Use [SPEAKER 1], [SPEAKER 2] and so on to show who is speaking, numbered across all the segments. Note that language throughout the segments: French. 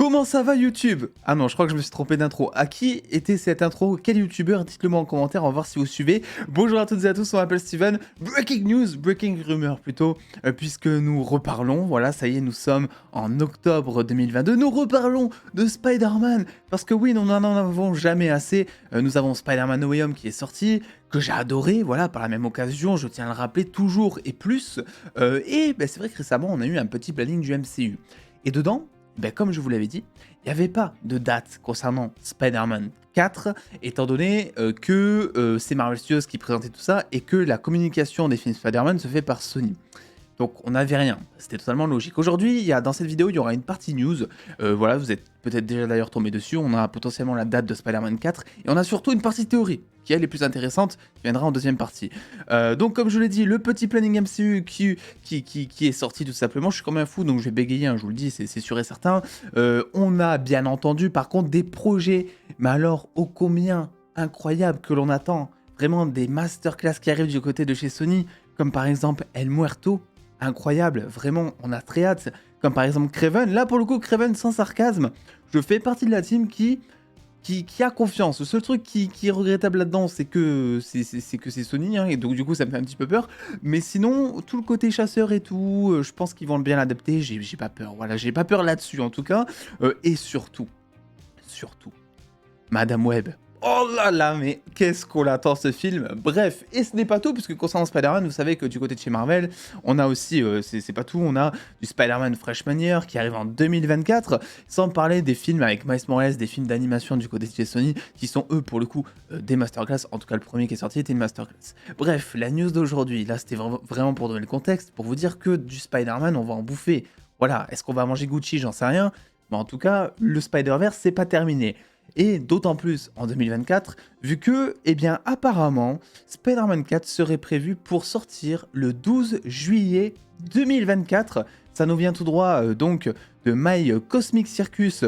[SPEAKER 1] Comment ça va YouTube? Ah non, je crois que je me suis trompé d'intro. À qui était cette intro? Quel youtubeur? Dites-le moi en commentaire, on va voir si vous suivez. Bonjour à toutes et à tous, on m'appelle Steven. Breaking news, breaking rumor plutôt, puisque nous reparlons, voilà, ça y est, nous sommes en octobre 2022. Nous reparlons de Spider-Man, parce que oui, nous n'en avons jamais assez. Nous avons Spider-Man No Way Home qui est sorti, que j'ai adoré, voilà, par la même occasion, je tiens à le rappeler, toujours et plus. Et c'est vrai que récemment, on a eu un petit planning du MCU. Et dedans, comme je vous l'avais dit, il n'y avait pas de date concernant Spider-Man 4, étant donné que c'est Marvel Studios qui présentait tout ça et que la communication des films Spider-Man se fait par Sony. Donc on n'avait rien, c'était totalement logique. Aujourd'hui, dans cette vidéo, il y aura une partie news. Voilà, vous êtes peut-être déjà d'ailleurs tombé dessus. On a potentiellement la date de Spider-Man 4 et on a surtout une partie théorie qui elle est plus intéressante, qui viendra en deuxième partie. Donc comme je l'ai dit, le petit planning MCU qui est sorti tout simplement. Je suis comme un fou, donc je vais bégayer, hein, je vous le dis, c'est sûr et certain. On a bien entendu par contre des projets, mais alors ô combien incroyables que l'on attend. Vraiment des masterclass qui arrivent du côté de chez Sony, comme par exemple El Muerto. Incroyable, vraiment, on a très hâte. Comme par exemple Kraven. Là, pour le coup, Kraven, sans sarcasme, je fais partie de la team qui a confiance. Le seul truc qui est regrettable là-dedans, c'est que c'est Sony, hein, et donc du coup, ça me fait un petit peu peur. Mais sinon, tout le côté chasseur et tout, je pense qu'ils vont bien l'adapter. J'ai pas peur, voilà, j'ai pas peur là-dessus, en tout cas. Et surtout, Madame Web. Oh là là, mais qu'est-ce qu'on attend ce film. Bref, et ce n'est pas tout, puisque concernant Spider-Man, vous savez que du côté de chez Marvel, on a aussi, c'est pas tout, on a du Spider-Man Freshman Year qui arrive en 2024, sans parler des films avec Miles Morales, des films d'animation du côté de chez Sony, qui sont eux, pour le coup, des masterclass. En tout cas, le premier qui est sorti était une masterclass. Bref, la news d'aujourd'hui, là, c'était vraiment pour donner le contexte, pour vous dire que du Spider-Man, on va en bouffer. Voilà, est-ce qu'on va manger Gucci? J'en sais rien. Mais en tout cas, le Spider-Verse, c'est pas terminé. Et d'autant plus en 2024, vu que, apparemment, Spider-Man 4 serait prévu pour sortir le 12 juillet 2024. Ça nous vient tout droit donc de My Cosmic Circus,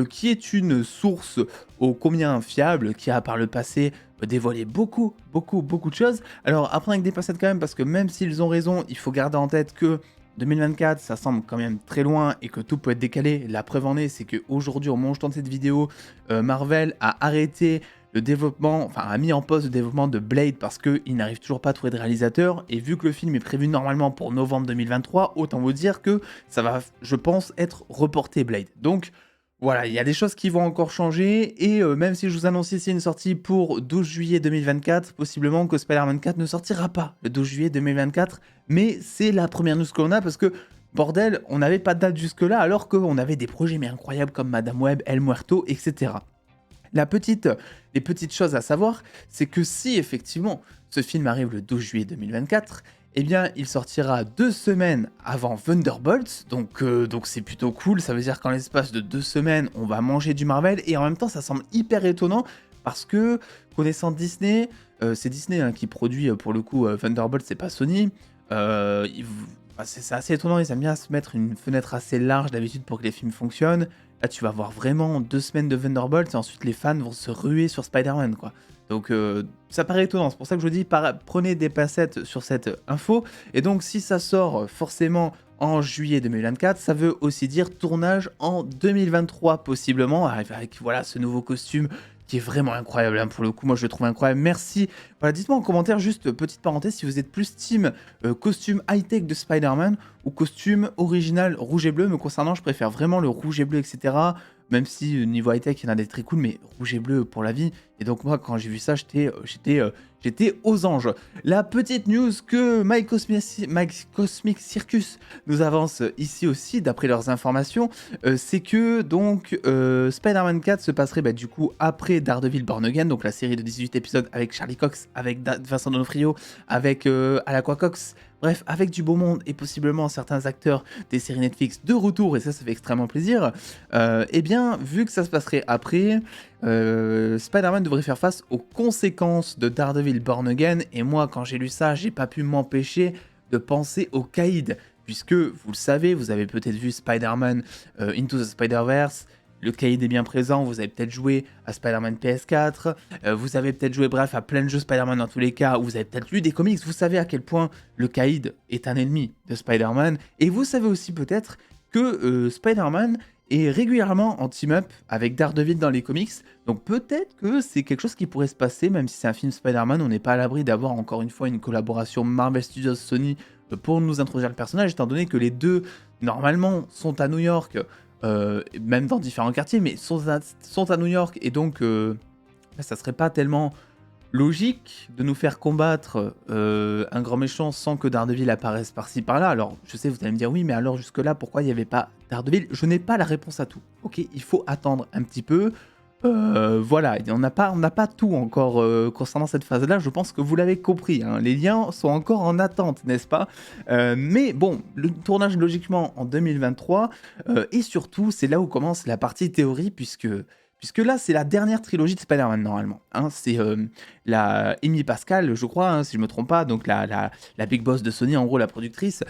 [SPEAKER 1] qui est une source ô combien fiable, qui a par le passé dévoilé beaucoup de choses. Alors, à prendre avec des pincettes quand même, parce que même s'ils ont raison, il faut garder en tête que 2024, ça semble quand même très loin et que tout peut être décalé. La preuve en est, c'est qu'aujourd'hui, au moment où je tourne cette vidéo, Marvel a arrêté le développement, enfin a mis en pause le développement de Blade parce qu'il n'arrive toujours pas à trouver de réalisateur. Et vu que le film est prévu normalement pour novembre 2023, autant vous dire que ça va, je pense, être reporté Blade. Donc voilà, il y a des choses qui vont encore changer, et même si je vous annonce ici une sortie pour 12 juillet 2024, possiblement que Spider-Man 4 ne sortira pas le 12 juillet 2024, mais c'est la première news qu'on a, parce que, bordel, on n'avait pas de date jusque-là, alors qu'on avait des projets mais incroyables comme Madame Web, El Muerto, etc. Les petites choses à savoir, c'est que si effectivement ce film arrive le 12 juillet 2024, il sortira 2 semaines avant Thunderbolts, donc c'est plutôt cool. Ça veut dire qu'en l'espace de 2 semaines, on va manger du Marvel, et en même temps, ça semble hyper étonnant, parce que, connaissant Disney, c'est Disney hein, qui produit pour le coup Thunderbolts, c'est pas Sony. C'est assez étonnant, ils aiment bien se mettre une fenêtre assez large d'habitude pour que les films fonctionnent. Là, tu vas voir vraiment 2 semaines de Thunderbolts, et ensuite les fans vont se ruer sur Spider-Man, quoi. Donc ça paraît étonnant, c'est pour ça que je vous dis, prenez des pincettes sur cette info. Et donc si ça sort forcément en juillet 2024, ça veut aussi dire tournage en 2023 possiblement, avec voilà, ce nouveau costume qui est vraiment incroyable, hein, pour le coup, moi je le trouve incroyable, merci. Voilà, dites-moi en commentaire, juste petite parenthèse, si vous êtes plus team costume high-tech de Spider-Man ou costume original rouge et bleu. Me concernant, je préfère vraiment le rouge et bleu, etc. Même si niveau high-tech, il y en a des très cool, mais rouge et bleu pour la vie. Et donc moi, quand j'ai vu ça, j'étais aux anges. La petite news que My Cosmic Circus nous avance ici aussi, d'après leurs informations, c'est que donc Spider-Man 4 se passerait du coup après Daredevil Born Again, donc la série de 18 épisodes avec Charlie Cox, avec Vincent D'Onofrio, avec Alaqua Cox. Bref, avec du beau monde et possiblement certains acteurs des séries Netflix de retour, et ça fait extrêmement plaisir, vu que ça se passerait après, Spider-Man devrait faire face aux conséquences de Daredevil Born Again, et moi, quand j'ai lu ça, j'ai pas pu m'empêcher de penser au Caïd, puisque, vous le savez, vous avez peut-être vu Spider-Man Into the Spider-Verse. Le Caïd est bien présent, vous avez peut-être joué à Spider-Man PS4, vous avez peut-être joué bref à plein de jeux Spider-Man dans tous les cas, ou vous avez peut-être lu des comics, vous savez à quel point le Caïd est un ennemi de Spider-Man, et vous savez aussi peut-être que Spider-Man est régulièrement en team-up avec Daredevil dans les comics, donc peut-être que c'est quelque chose qui pourrait se passer, même si c'est un film Spider-Man, on n'est pas à l'abri d'avoir encore une fois une collaboration Marvel Studios-Sony pour nous introduire le personnage, étant donné que les deux, normalement, sont à New York, même dans différents quartiers, mais sont à New York, et donc ça serait pas tellement logique de nous faire combattre un grand méchant sans que Daredevil apparaisse par-ci par-là. Alors, je sais, vous allez me dire, oui, mais alors jusque-là, pourquoi il n'y avait pas Daredevil? Je n'ai pas la réponse à tout. Ok, il faut attendre un petit peu. Voilà, on n'a pas tout encore concernant cette phase-là. Je pense que vous l'avez compris, hein. Les liens sont encore en attente, n'est-ce pas? Mais bon, le tournage logiquement en 2023, et surtout, c'est là où commence la partie théorie, puisque là, c'est la dernière trilogie de Spider-Man, normalement. Hein. C'est la Amy Pascal, je crois, hein, si je ne me trompe pas, donc la big boss de Sony, en gros, la productrice,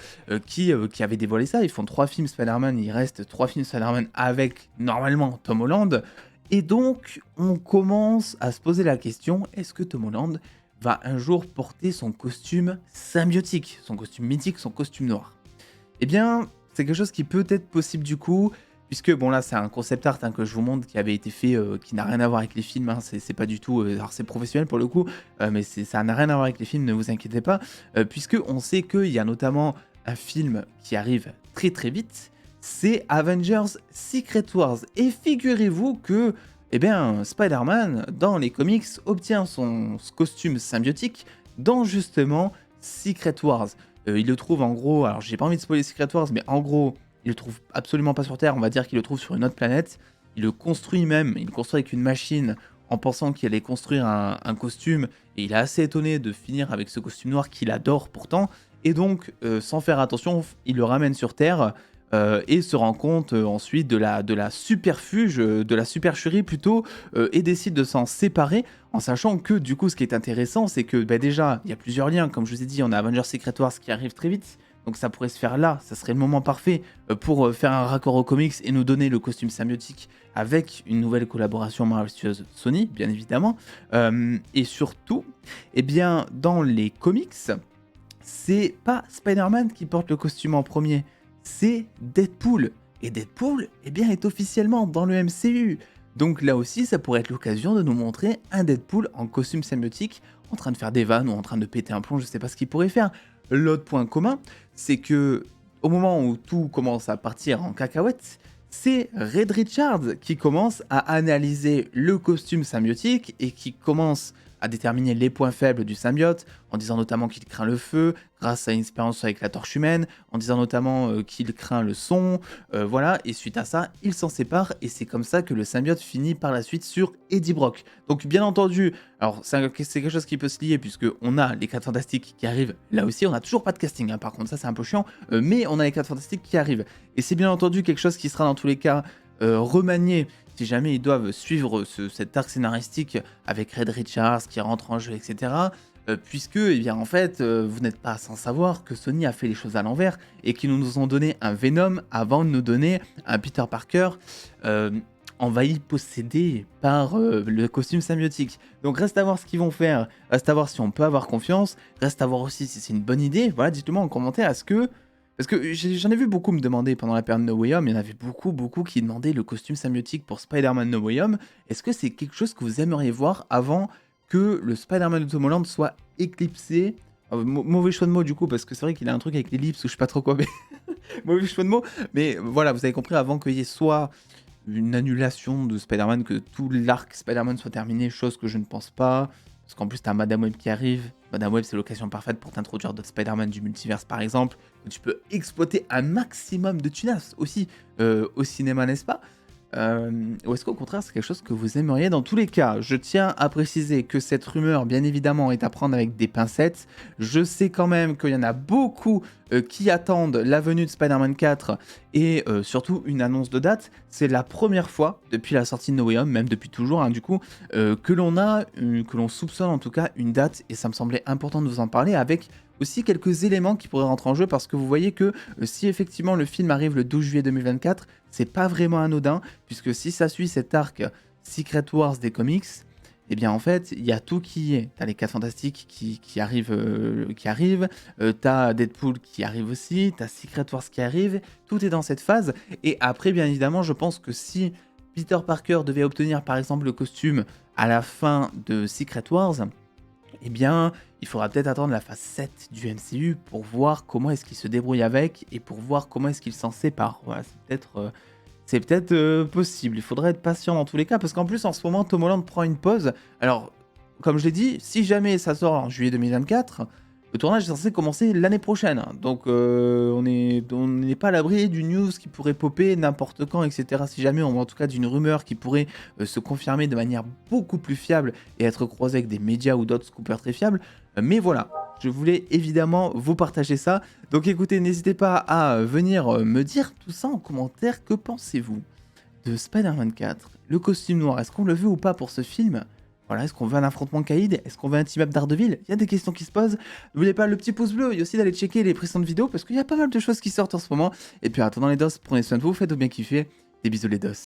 [SPEAKER 1] qui avait dévoilé ça. Ils font 3 films Spider-Man, il reste 3 films Spider-Man avec, normalement, Tom Holland. Et donc, on commence à se poser la question, est-ce que Tom Holland va un jour porter son costume symbiotique, son costume mythique, son costume noir? Eh bien, c'est quelque chose qui peut être possible du coup, puisque bon là c'est un concept art hein, que je vous montre qui avait été fait, qui n'a rien à voir avec les films, hein, c'est pas du tout, alors c'est professionnel pour le coup, mais ça n'a rien à voir avec les films, ne vous inquiétez pas, puisque on sait qu'il y a notamment un film qui arrive très très vite, c'est Avengers Secret Wars, et figurez-vous que eh bien, Spider-Man, dans les comics, obtient son costume symbiotique dans justement Secret Wars. Il le trouve en gros, alors j'ai pas envie de spoiler Secret Wars, mais en gros, il le trouve absolument pas sur Terre, on va dire qu'il le trouve sur une autre planète. Il le construit même, il le construit avec une machine en pensant qu'il allait construire un costume, et il est assez étonné de finir avec ce costume noir qu'il adore pourtant, et donc, sans faire attention, il le ramène sur Terre, et se rend compte ensuite de la superfuge, de la supercherie plutôt, et décide de s'en séparer, en sachant que du coup ce qui est intéressant c'est que bah, déjà il y a plusieurs liens, comme je vous ai dit on a Avengers Secret Wars qui arrive très vite, donc ça pourrait se faire là, ça serait le moment parfait pour faire un raccord aux comics et nous donner le costume symbiotique avec une nouvelle collaboration Marvel Studios Sony bien évidemment, et surtout, eh bien dans les comics, c'est pas Spider-Man qui porte le costume en premier, c'est Deadpool. Et Deadpool, eh bien, est officiellement dans le MCU. Donc là aussi, ça pourrait être l'occasion de nous montrer un Deadpool en costume symbiotique, en train de faire des vannes ou en train de péter un plomb, je sais pas ce qu'il pourrait faire. L'autre point commun, c'est que au moment où tout commence à partir en cacahuète, c'est Red Richards qui commence à analyser le costume symbiotique et qui commence à déterminer les points faibles du symbiote, en disant notamment qu'il craint le feu, grâce à une expérience avec la torche humaine, en disant notamment qu'il craint le son, voilà, et suite à ça, il s'en sépare, et c'est comme ça que le symbiote finit par la suite sur Eddie Brock. Donc bien entendu, alors c'est quelque chose qui peut se lier, puisque on a les 4 Fantastiques qui arrivent, là aussi on n'a toujours pas de casting, hein, par contre ça c'est un peu chiant, mais on a les 4 Fantastiques qui arrivent, et c'est bien entendu quelque chose qui sera dans tous les cas remanié, si jamais ils doivent suivre cet arc scénaristique avec Red Richards qui rentre en jeu, etc. Puisque, eh bien, en fait, vous n'êtes pas sans savoir que Sony a fait les choses à l'envers et qu'ils nous ont donné un Venom avant de nous donner un Peter Parker envahi, possédé par le costume symbiotique. Donc reste à voir ce qu'ils vont faire, reste à voir si on peut avoir confiance, reste à voir aussi si c'est une bonne idée. Voilà, dites-le moi en commentaire, est-ce que... Parce que j'en ai vu beaucoup me demander pendant la période No Way Home, il y en avait beaucoup qui demandaient le costume symbiotique pour Spider-Man No Way Home. Est-ce que c'est quelque chose que vous aimeriez voir avant que le Spider-Man de Tom Holland soit éclipsé? Mauvais choix de mots du coup, parce que c'est vrai qu'il a un truc avec l'ellipse où je sais pas trop quoi, mais mauvais choix de mots. Mais voilà, vous avez compris, avant qu'il y ait soit une annulation de Spider-Man, que tout l'arc Spider-Man soit terminé, chose que je ne pense pas. Parce qu'en plus, t'as Madame Web qui arrive. Madame Web, c'est l'occasion parfaite pour t'introduire d'autres Spider-Man du multiverse, par exemple. Où tu peux exploiter un maximum de tunas aussi au cinéma, n'est-ce pas? Ou est-ce qu'au contraire, c'est quelque chose que vous aimeriez? Dans tous les cas, je tiens à préciser que cette rumeur, bien évidemment, est à prendre avec des pincettes. Je sais quand même qu'il y en a beaucoup qui attendent la venue de Spider-Man 4 et surtout une annonce de date. C'est la première fois depuis la sortie de No Way Home, même depuis toujours, hein, du coup, que l'on soupçonne en tout cas une date, et ça me semblait important de vous en parler avec aussi quelques éléments qui pourraient rentrer en jeu, parce que vous voyez que si effectivement le film arrive le 12 juillet 2024, c'est pas vraiment anodin, puisque si ça suit cet arc Secret Wars des comics, eh bien en fait, il y a tout qui y est. T'as les 4 Fantastiques qui arrivent, tu Deadpool qui arrive aussi, t'as Secret Wars qui arrive, tout est dans cette phase. Et après, bien évidemment, je pense que si Peter Parker devait obtenir par exemple le costume à la fin de Secret Wars, eh bien, il faudra peut-être attendre la phase 7 du MCU pour voir comment est-ce qu'il se débrouille avec et pour voir comment est-ce qu'il s'en sépare. Voilà, c'est peut-être possible. Il faudrait être patient dans tous les cas parce qu'en plus, en ce moment, Tom Holland prend une pause. Alors, comme je l'ai dit, si jamais ça sort en juillet 2024, le tournage est censé commencer l'année prochaine. Donc, on n'est pas à l'abri d'une news qui pourrait popper n'importe quand, etc. Si jamais, ou en tout cas d'une rumeur qui pourrait se confirmer de manière beaucoup plus fiable et être croisée avec des médias ou d'autres scoopers très fiables. Mais voilà, je voulais évidemment vous partager ça. Donc écoutez, n'hésitez pas à venir me dire tout ça en commentaire. Que pensez-vous de Spider-Man 4? Le costume noir, est-ce qu'on le veut ou pas pour ce film? Voilà, est-ce qu'on veut un affrontement Kaïd? Est-ce qu'on veut un team-up Daredevil? Il y a des questions qui se posent. N'oubliez pas le petit pouce bleu et aussi d'aller checker les précédentes vidéos parce qu'il y a pas mal de choses qui sortent en ce moment. Et puis en attendant les dos, prenez soin de vous, faites-vous bien kiffer. Des bisous les dos.